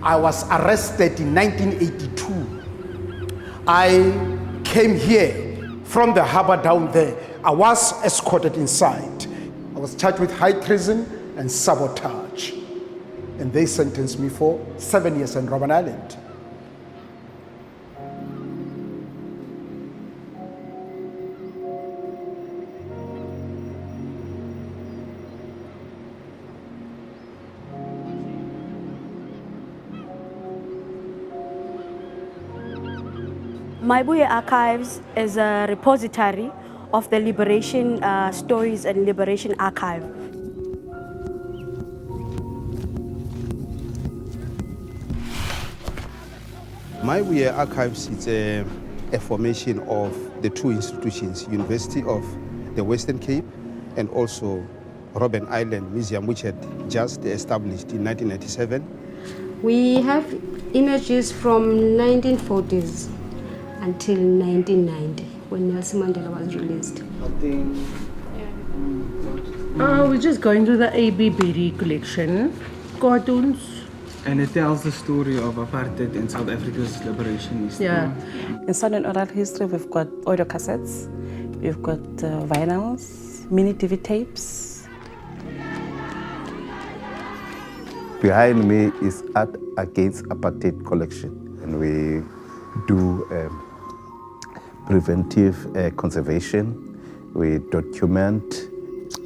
I was arrested in 1982. I came here from the harbor down there. I was escorted inside. I was charged with high treason and sabotage. And they sentenced me for 7 years in Robben Island. Mayibuye Archives is a repository of the liberation stories and liberation archive. Mayibuye Archives is a formation of the two institutions, University of the Western Cape and also Robben Island Museum, which had just established in 1997. We have images from 1940s until 1990, when Nelson Mandela was released. We're just going to the A.B. Berry collection, cartoons. And it tells the story of apartheid in South Africa's liberation history. Yeah. In Southern Oral History, we've got audio cassettes, we've got vinyls, mini TV tapes. Behind me is Art Against Apartheid collection, and we do preventive conservation. We document.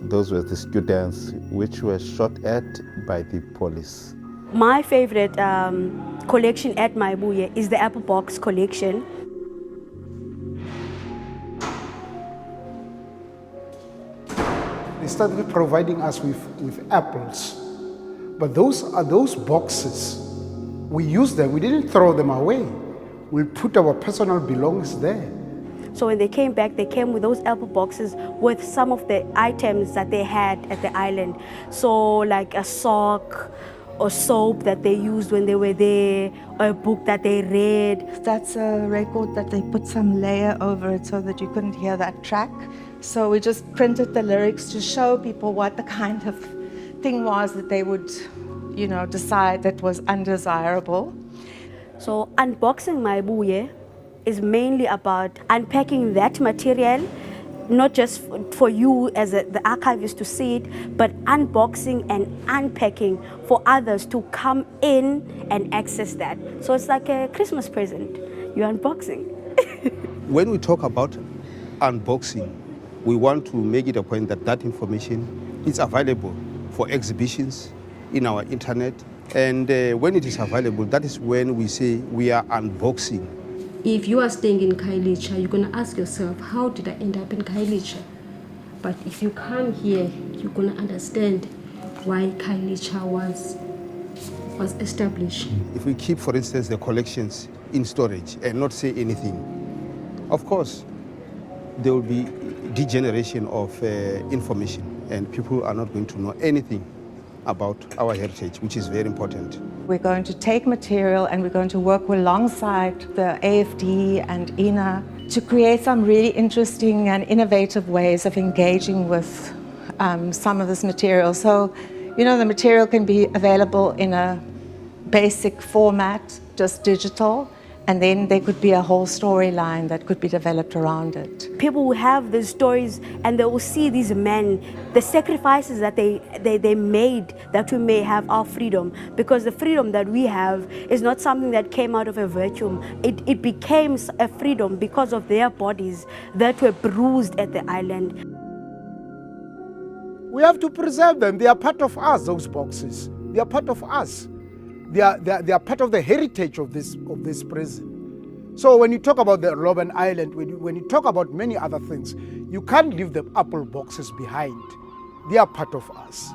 Those were the students which were shot at by the police. My favorite collection at Mayibuye is the apple box collection. They started providing us with apples. But those boxes, we used them, we didn't throw them away. We put our personal belongings there. So when they came back, they came with those apple boxes with some of the items that they had at the island. So like a sock, or soap that they used when they were there, or a book that they read. That's a record that they put some layer over it so that you couldn't hear that track. So we just printed the lyrics to show people what the kind of thing was that they would, decide that was undesirable. So unboxing Mayibuye is mainly about unpacking that material, not just for you as the archivist to see it, but unboxing and unpacking for others to come in and access that. So it's like a Christmas present. You're unboxing. When we talk about unboxing, we want to make it a point that that information is available for exhibitions in our internet. And when it is available, that is when we say we are unboxing. If you are staying in Khayelitsha, you're going to ask yourself, how did I end up in Khayelitsha? But if you come here, you're going to understand why Khayelitsha was established. If we keep, for instance, the collections in storage and not say anything, of course, there will be degeneration of information and people are not going to know anything about our heritage, which is very important. We're going to take material and we're going to work alongside the AFD and INA to create some really interesting and innovative ways of engaging with some of this material. So, the material can be available in a basic format, just digital, and then there could be a whole storyline that could be developed around it. People will have these stories and they will see these men, the sacrifices that they made that we may have our freedom. Because the freedom that we have is not something that came out of a vacuum. It became a freedom because of their bodies that were bruised at the island. We have to preserve them. They are part of us, those boxes. They are part of us. They are part of the heritage of this prison. So when you talk about the Robben Island, when you talk about many other things, you can't leave the apple boxes behind. They are part of us.